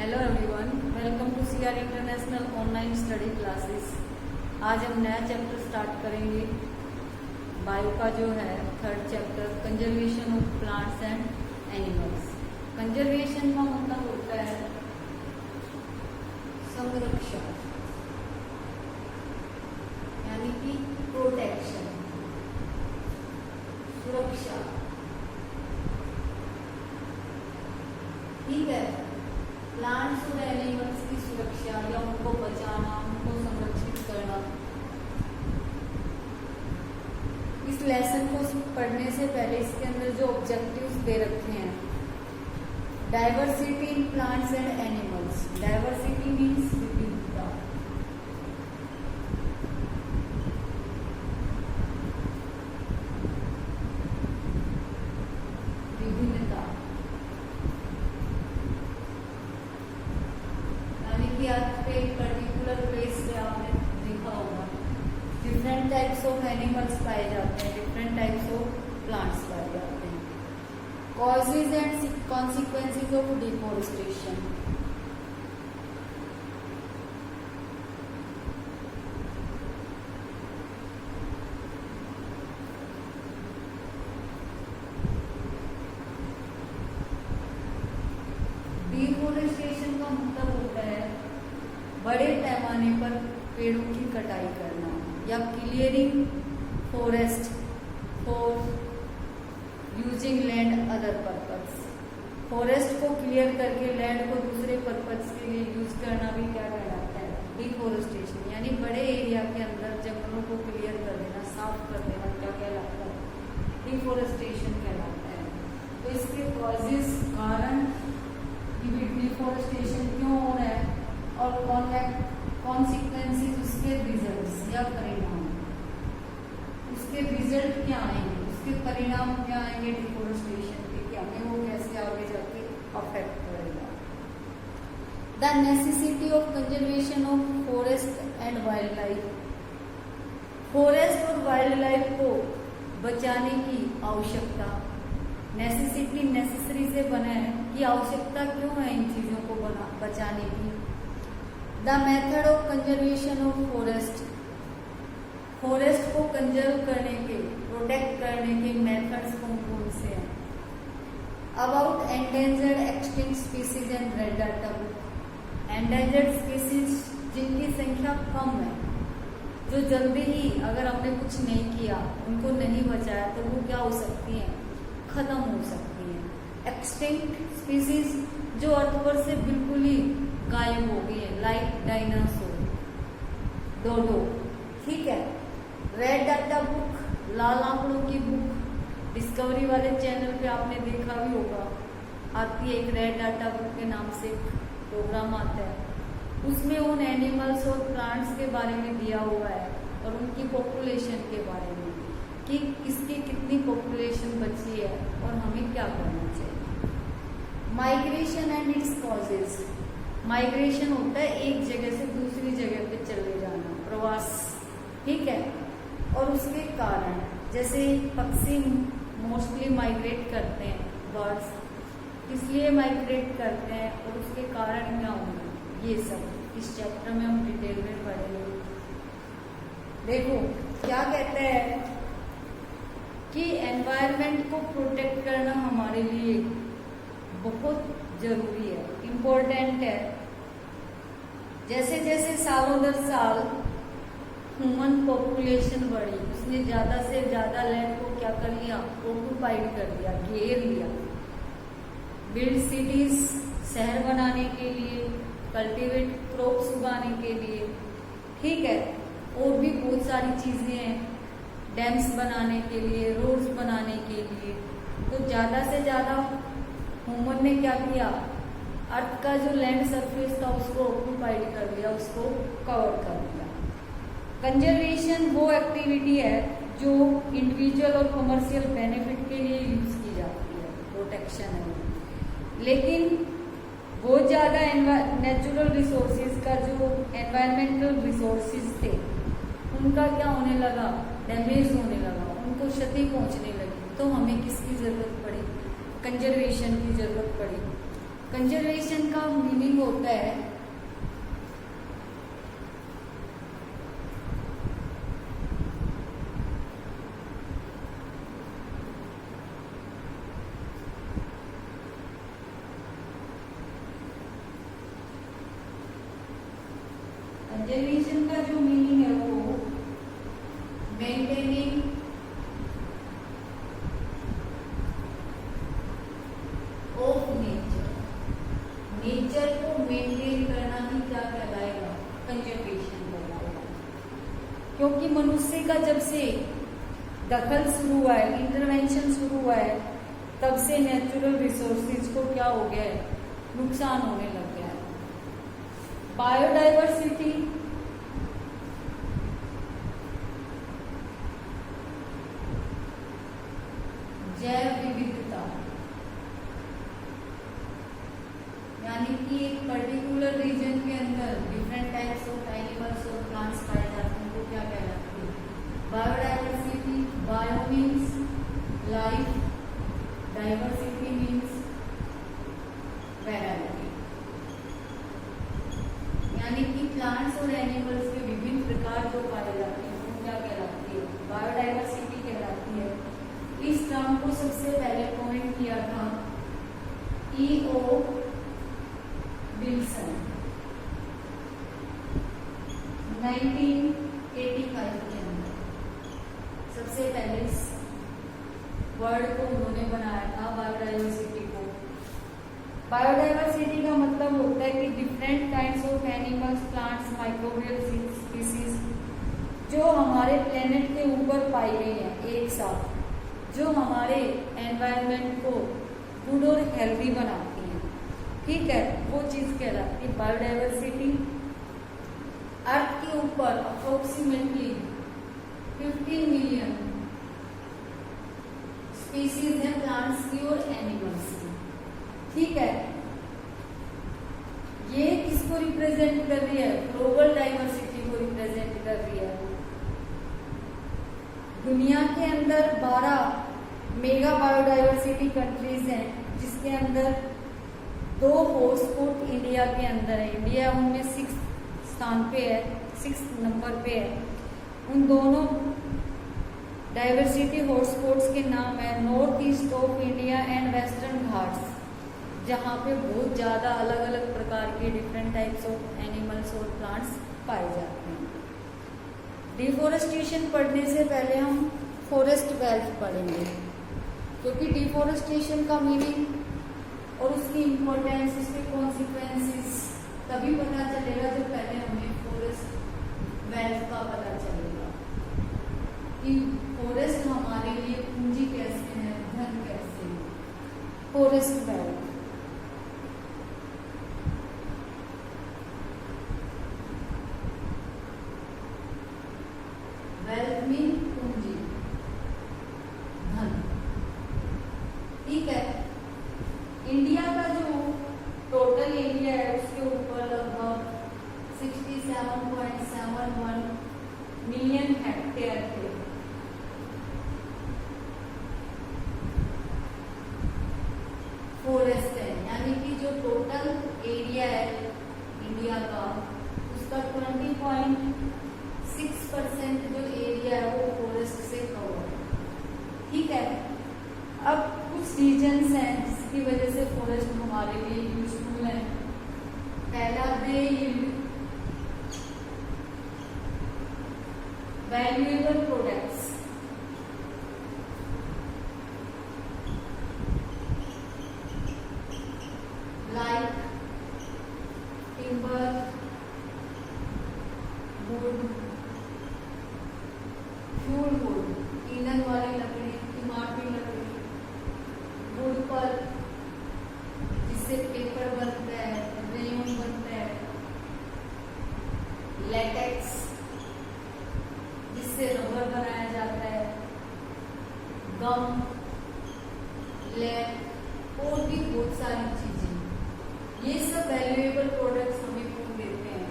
Hello everyone, welcome to CR international online study classes. आज हम नया चैप्टर स्टार्ट करेंगे। बायो का जो है third chapter, conservation of plants and animals. Conservation का मतलब होता है संरक्षण, यानी कि प्रोटेक्शन, सुरक्षा। ठीक है, प्लांट्स और एनिमल्स की सुरक्षा या उनको बचाना, उनको संरक्षित करना। इस लेसन को पढ़ने से पहले इसके अंदर जो ऑब्जेक्टिव्स दे रखे हैं, diversity in plants and animals. Diversity means विविधता, विभिन्नता पे पर्टिकुलर प्लेस पे आपने देखा होगा डिफरेंट टाइप्स ऑफ एनिमल्स पाए जाते हैं, डिफरेंट टाइप्स ऑफ प्लांट्स पाए जाते हैं। Causes and consequences of deforestation. Deforestation का मतलब होता है बड़े पैमाने पर पेड़ों की कटाई करना या clearing forest for using land other purpose. Forest को क्लियर करके लैंड को दूसरे पर्पस के लिए यूज करना भी क्या कहलाता है? डिफॉरेस्टेशन। यानी बड़े एरिया के अंदर जंगलों को क्लियर कर देना, साफ कर देना, क्या कहलाता है? डिफॉरेस्टेशन कहलाता है। तो इसके कॉजेस, कारण, डिफॉरेस्टेशन क्यों हो रहा है और कॉन्सिक्वेंसेस, उसके रिजल्ट्स या परिणाम, उसके रिजल्ट क्या आएंगे, उसके परिणाम क्या आएंगे डिफॉरेस्टेशन के, क्या हमें वो कैसे आगे जाके अफेक्ट करेगा। The necessity of conservation of forest and wild life. Forest और वाइल्ड लाइफ को बचाने की आवश्यकता। नेसेसिटी नेसेसरी से बना है कि आवश्यकता क्यों है इन चीजों को बचाने की। The method of conservation of forest. Forest को कंजर्व करने के, प्रोटेक्ट करने के मेथड्स कौन कौन से हैं। About endangered extinct species and red data book. Endangered species जिनकी संख्या कम है, जो जल्दी ही अगर हमने कुछ नहीं किया, उनको नहीं बचाया, तो वो क्या हो सकती हैं? खत्म हो सकती हैं। एक्सटिंक्ट स्पीसीज जो अर्थ पर से बिल्कुल ही गायब हो गई है, लाइक डायनासोर, डोडो। ठीक है। रेड डाटा बुक, लाल आंकड़ों की बुक, डिस्कवरी वाले चैनल पे आपने देखा भी होगा, आती है एक रेड डाटा बुक के नाम से प्रोग्राम आता है। उसमें उन एनिमल्स और प्लांट्स के बारे में दिया हुआ है और उनकी पॉपुलेशन के बारे में कि किसकी कितनी पॉपुलेशन बची है और हमें क्या करना चाहिए। Migration and its causes. Migration होता है एक जगह से दूसरी जगह पे चले जाना, प्रवास। ठीक है। और उसके कारण, जैसे पक्षी मोस्टली माइग्रेट करते हैं, बर्ड्स इसलिए माइग्रेट करते हैं और उसके कारण क्या होंगे, ये सब इस चैप्टर में हम डिटेल में पढ़ेंगे। देखो क्या कहते हैं कि एनवायरनमेंट को प्रोटेक्ट करना हमारे लिए बहुत जरूरी है, इम्पोर्टेंट है। जैसे जैसे सालों दर साल ह्यूमन पॉपुलेशन बढ़ी, उसने ज्यादा से ज्यादा लैंड को क्या कर लिया? ऑक्युपाइड कर लिया, घेर लिया। बिल्ड सिटीज, शहर बनाने के लिए, कल्टीवेट क्रॉप्स उगाने के लिए। ठीक है। और भी बहुत सारी चीजें हैं, डैम्स बनाने के लिए, रोड्स बनाने के लिए। तो ज्यादा से ज्यादा ह्यूमन ने क्या किया? अर्थ का जो लैंड सरफेस था उसको ऑक्युपाइड कर लिया, उसको कवर कर लिया। कंजर्वेशन वो एक्टिविटी है जो इंडिविजुअल और कमर्शियल बेनिफिट के लिए यूज की जाती है, प्रोटेक्शन है। लेकिन बहुत ज्यादा नेचुरल रिसोर्सेज का जो एनवायरमेंटल रिसोर्सेज थे, उनका क्या होने लगा? डैमेज होने लगा, उनको क्षति पहुंचने लगी। तो हमें किसकी जरूरत पड़ी? कंजर्वेशन की जरूरत पड़ी। कंजर्वेशन का मीनिंग होता है कंजर्वेशन का जो मीनिंग है वो मेंटेनिंग ऑफ नेचर, नेचर को मेंटेन करना ही क्या कहलाएगा, कंजर्वेशन कहलाएगा। क्योंकि मनुष्य का जब से दखल शुरू हुआ है, इंटरवेंशन शुरू हुआ है, तब से नेचुरल रिसोर्सेज को क्या हो गया है, नुकसान होने लग गया है। बायोडाइवर्सिटी जैव विविधता, यानी कि एक पर्टिकुलर रीजन के अंदर डिफरेंट टाइप्स ऑफ एनिमल्स और प्लांट्स पाए जाते हैं, वो क्या कहलाते हैं, biodiversity. Bio means life, diversity means variety, यानी कि प्लांट्स और एनिमल्स के विभिन्न प्रकार जो पाए जाते हैं वो क्या कहलाती है, बायोडाइवर्सिटी कहलाती है। इस टर्म को सबसे पहले कॉइंट किया था E.O. विल्सन 1985 के अंदर सबसे पहले इस वर्ड को उन्होंने बनाया था, बायोडाइवर्सिटी को। बायोडाइवर्सिटी का मतलब होता है कि different kinds of animals, plants, microbial species जो हमारे प्लेनेट के ऊपर पाई गई हैं एक साथ, जो हमारे एनवायरनमेंट को गुड और हेल्दी बनाती हैं, ठीक है, वो चीज कहलाती है बायोडाइवर्सिटी। अर्थ के ऊपर अप्रोक्सीमेटली 15 मिलियन स्पीसीज हैं प्लांट्स की और एनिमल्स की, ठीक है। ये किसको रिप्रेजेंट कर रही है, ग्लोबल डाइवर्सिटी को रिप्रेजेंट कर रही है। दुनिया के अंदर 12 मेगा बायोडाइवर्सिटी कंट्रीज हैं, जिसके अंदर 2 हॉटस्पॉट इंडिया के अंदर है। इंडिया उनमें 6 स्थान पे है, 6 नंबर पे है। उन दोनों डाइवर्सिटी हॉटस्पॉट्स के नाम है north east of India and western Ghats, जहाँ पे बहुत ज़्यादा अलग अलग प्रकार के डिफरेंट टाइप्स ऑफ एनिमल्स और प्लांट्स पाए जाते हैं। डिफोरेस्टेशन पढ़ने से पहले हम फॉरेस्ट वेल्थ पढ़ेंगे, क्योंकि डिफोरेस्टेशन का मीनिंग और उसकी इम्पोर्टेंस, उसके कॉन्सिक्वेंसेस तभी पता चलेगा जब पहले हमें फॉरेस्ट वेल्थ का पता चलेगा कि फॉरेस्ट हमारे लिए पूंजी कैसे है, धन कैसे है। फॉरेस्ट वेल्थ वेल्थ मीन पूंजी, धन, ठीक है। इंडिया का जो टोटल एरिया है उसके ऊपर लगभग 67.71 मिलियन हेक्टेयर थे। फॉरेस्ट है, यानी कि जो टोटल एरिया है इंडिया का उसका 20.6% जो एरिया है वो फॉरेस्ट से कवर है, ठीक है। अब कुछ रीजन्स हैं जिसकी वजह से फॉरेस्ट हमारे लिए यूजफुल है। पहला, they yield valuable products, like timber, wood, fuel wood, ईंधन वाली लकड़ी, इमारती लकड़ी, वुड पर जिससे पेपर बनता है, रेयन बनता है, लेटेक्स जिससे रबर बनाया जाता है, गम, लैप और भी बहुत सारी चीजें। ये सब वैल्यूएबल प्रोडक्ट्स हमें कौन देते हैं,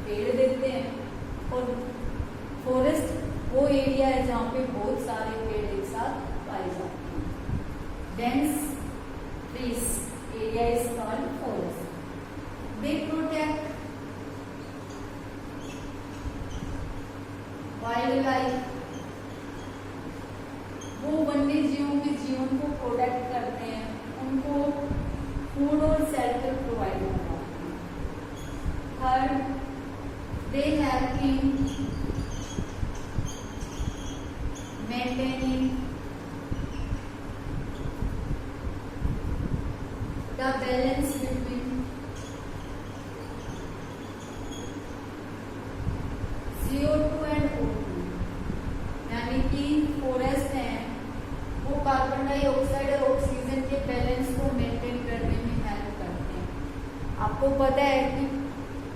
पेड़ देते हैं। और फॉरेस्ट वो एरिया है जहाँ पे बहुत सारे पेड़ एक साथ पाए जाते हैं। Dense trees area is called product करते हैं उनको फूड और शेल्टर प्रोवाइड करवाते हैं। Third, they help in maintaining the balance between CO2 and O2, यानी कि फॉरेस्ट है वो कार्बन डाइऑक्साइड और ऑक्सीजन के बैलेंस को मेंटेन करने में हेल्प करते हैं। आपको पता है कि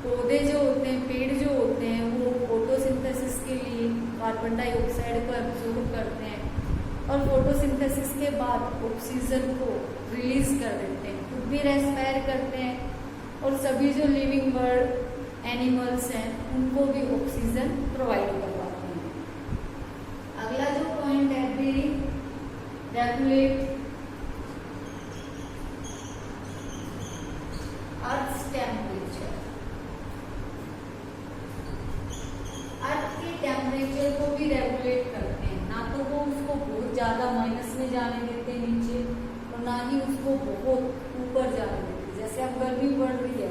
पौधे जो होते हैं, पेड़ जो होते हैं, वो फोटोसिंथेसिस के लिए कार्बन डाइऑक्साइड को एब्जॉर्ब करते हैं और फोटोसिंथेसिस के बाद ऑक्सीजन को रिलीज कर देते हैं, खुद भी रेस्पायर करते हैं और सभी जो लिविंग बर्ड एनिमल्स हैं उनको भी ऑक्सीजन प्रोवाइड करवाते हैं। अगला जो पॉइंट है, दे रेगुलेट अर्थ टेम्परेचर। अर्थ के टेम्परेचर को भी रेगुलेट करते हैं, ना तो वो उसको बहुत ज्यादा माइनस में जाने देते निचे और ना ही उसको बहुत ऊपर जाने देते। जैसे अब गर्मी बढ़ रही है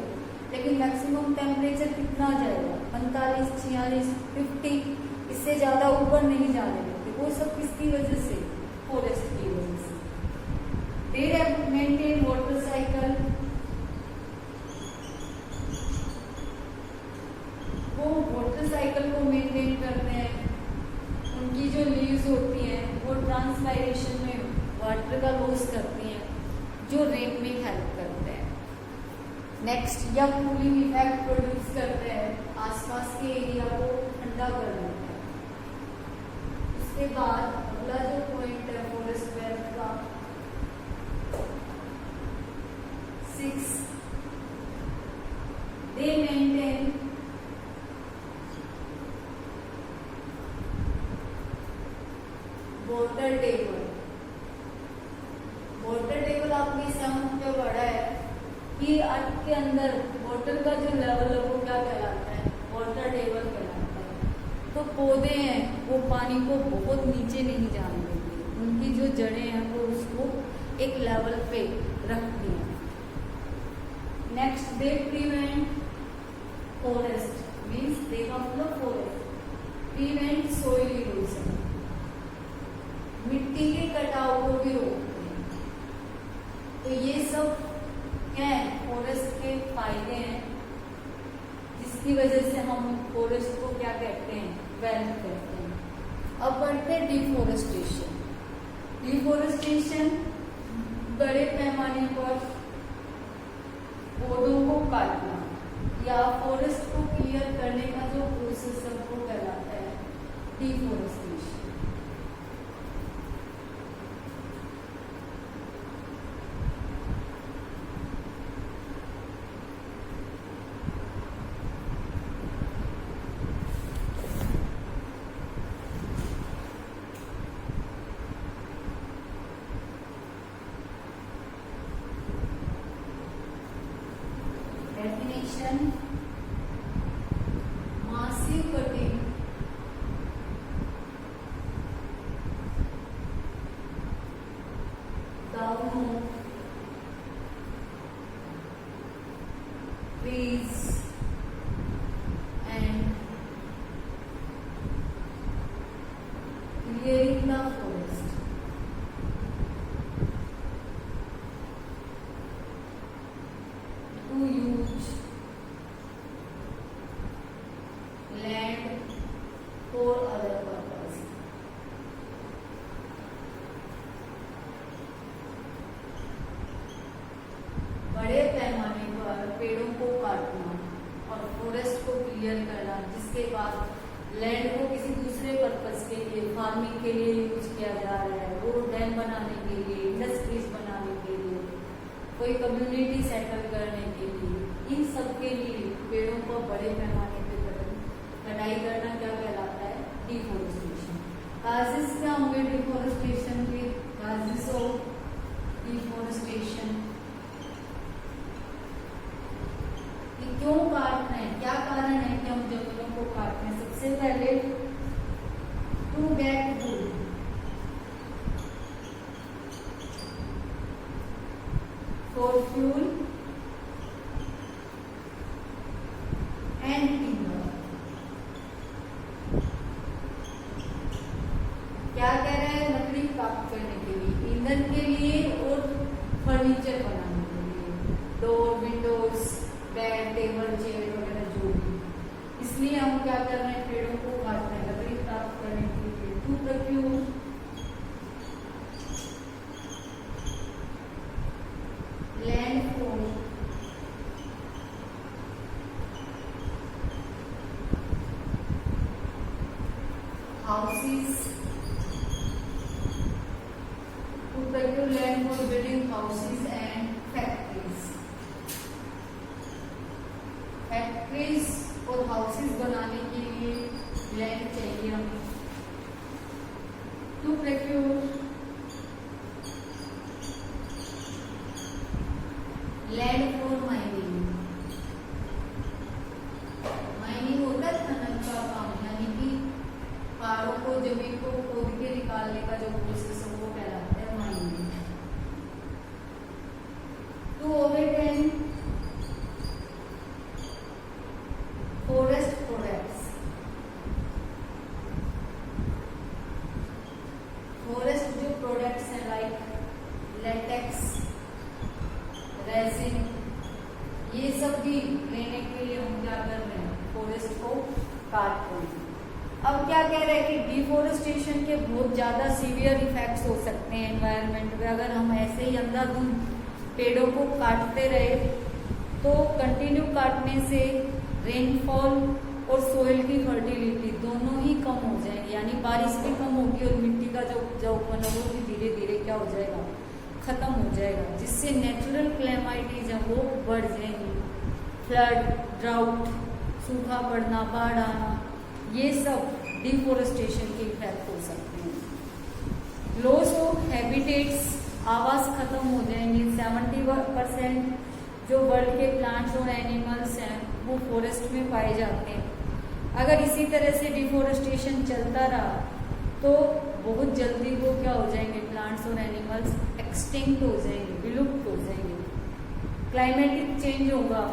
लेकिन मैक्सिमम टेम्परेचर कितना जाएगा, 45, 46, 50, इससे ज्यादा ऊपर नहीं जाने देते। वो सब किसकी वजह से? फॉरेस्ट की वजह से। दे मेंटेन वाटर साइकिल, वो वाटर साइकिल को मेंटेन करते हैं। उनकी जो लीव्स होती हैं वो ट्रांसपायरेशन में वाटर का लॉस करती हैं, जो रेन में हेल्प करते हैं। नेक्स्ट, या कूलिंग इफेक्ट प्रोड्यूस करते हैं, आसपास के एरिया को ठंडा कर देते हैं। उसके बाद अगला जो पॉइंट है फॉरेस्ट वेल्थ का, 6, दे maintain water table. Water table आपने 7th पे पढ़ा है कि अर्थ के अंदर वाटर का जो लेवल है वो क्या कहलाता है? वाटर टेबल कहलाता है। तो पौधे हैं वो पानी को बहुत नीचे नहीं जाने देते, उनकी जो जड़ें हैं वो उसको एक लेवल पे रखती हैं। Next, they prevent forest means they forest prevent soil erosion, मिट्टी के कटाव को भी रोकते हैं। तो ये सब क्या है? फॉरेस्ट के फायदे हैं, जिसकी वजह से हम फॉरेस्ट को क्या कहते हैं? वेल्थ कहते हैं। अब बढ़ते हैं डिफोरेस्टेशन। डिफोरेस्टेशन बड़े पैमाने पर पौधों को काटना या फॉरेस्ट को क्लियर करने का जो प्रोसेस है वो कहलाता है deforestation. Definition: massive cutting down of trees and clearing the forest. To use land for other purpose. बड़े पैमाने पर पेड़ों को काटना और फॉरेस्ट को क्लियर करना, जिसके बाद लैंड को किसी दूसरे पर्पस के लिए, फार्मिंग के लिए यूज किया जा रहा है, रोड डैम बनाने के लिए, इंडस्ट्रीज बनाने के लिए, कोई कम्युनिटी सेटल करने के लिए, इन सब के लिए पेड़ों को बड़े पैमाने पे कटाई करना क्या कहलाता है? डिफोरेस्टेशन। काजेस क्या होंगे डिफोरेस्टेशन के? काजेस ऑफ डिफोरेस्टेशन, क्यों काट रहे हैं, क्या कारण है कि हम जंगलों को काट रहे हैं? सबसे पहले to get wood, for fuel and timber. क्या कह रहा है? लकड़ी प्राप्त करने के लिए, ईंधन के लिए और फर्नीचर बनाने के लिए, door, Windows, bed, table, chair वगैरह जो भी। इसलिए हम क्या कर रहे हैं? पेड़ों को काट रहे हैं लकड़ी प्राप्त करने के लिए। To procure land for houses, to procure land for building houses and factories. Factories और हाउसेस बनाने के लिए लैंड चाहिए हमें। To procure land for mining. Mining होता है खनन का काम, यानी कि पहाड़ों को, जमीन को खोद के निकालने का जो प्रोसेस है वो कहलाता है mining. To obtain forest products. Forest जो प्रोडक्ट्स हैं लाइक लेटेक्स, रेजिन, ये सब भी लेने के लिए हम क्या कर रहे हैं? फॉरेस्ट को काट रहे हैं। अब क्या कह रहे हैं कि डिफोरेस्टेशन के बहुत ज्यादा सीवियर इफेक्ट्स हो सकते हैं एनवायरनमेंट पे। अगर हम ऐसे ही अंधाधुंध पेड़ों को काटते रहे तो कंटिन्यू काटने से रेनफॉल और सोइल की फर्टिलिटी दोनों ही कम हो जाएंगे, यानी बारिश भी कम होगी और मिट्टी का जो उपजाऊपन है वो भी धीरे धीरे क्या हो जाएगा? खत्म हो जाएगा, जिससे नेचुरल क्लेमाइटीज है वो बढ़ जाएंगी। फ्लड, ड्राउट, सूखा पड़ना, बाढ़ आना, ये सब डिफोरेस्टेशन के इफेक्ट हो सकते हैं। लॉस ऑफ हैबिटेट्स, आवास खत्म हो जाएंगे। 70% जो वर्ल्ड के प्लांट्स और एनिमल्स हैं वो फॉरेस्ट में पाए जाते हैं। अगर इसी तरह से डिफोरेस्टेशन चलता रहा तो बहुत जल्दी वो क्या हो जाएंगे? प्लांट्स और एनिमल्स एक्सटिंक्ट हो जाएंगे, विलुप्त हो जाएंगे। क्लाइमेटिक चेंज होगा,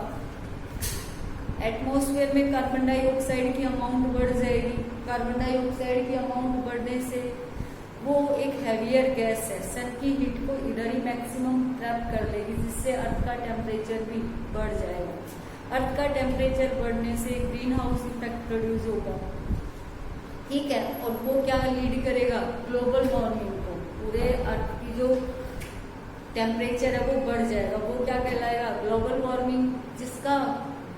एटमॉस्फेयर में कार्बन डाइऑक्साइड की अमाउंट बढ़ जाएगी। कार्बन डाइऑक्साइड की अमाउंट बढ़ने से वो एक हैवियर गैस है, सन की हीट को इधर ही मैक्सिमम ट्रैप कर लेगी, जिससे अर्थ का टेम्परेचर भी बढ़ जाएगा। अर्थ का टेम्परेचर बढ़ने से ग्रीन हाउस इफेक्ट प्रोड्यूस होगा, ठीक है, और वो क्या लीड करेगा? ग्लोबल वार्मिंग को। पूरे अर्थ की जो टेम्परेचर है वो बढ़ जाएगा, वो क्या कहलाएगा? ग्लोबल वार्मिंग, जिसका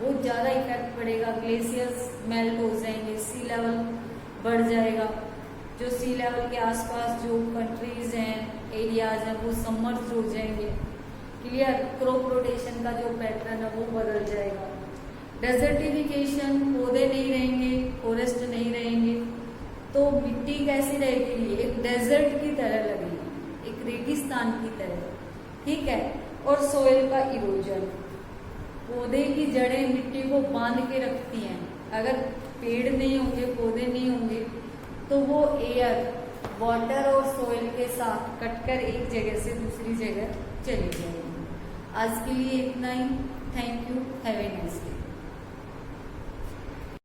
बहुत ज़्यादा इफेक्ट पड़ेगा। ग्लेशियर्स मेल्ट हो जाएंगे, सी लेवल बढ़ जाएगा। जो सी लेवल के आसपास जो कंट्रीज हैं, एरियाज हैं, वो सबमर्ज हो जाएंगे। क्लियर? क्रॉप रोटेशन का जो पैटर्न है वो बदल जाएगा। डेजर्टिफिकेशन, पौधे नहीं रहेंगे, फॉरेस्ट नहीं रहेंगे, तो मिट्टी कैसी रहेगी? एक डेजर्ट की तरह लगेगी, एक रेगिस्तान की तरह, ठीक है। और सोइल का इरोजन, पौधे की जड़ें मिट्टी को बांध के रखती हैं। अगर पेड़ नहीं होंगे, पौधे नहीं होंगे, तो वो एयर, वाटर और सोइल के साथ कटकर एक जगह से दूसरी जगह चली जाएगी। आज के लिए इतना ही। Thank you. Have a nice day.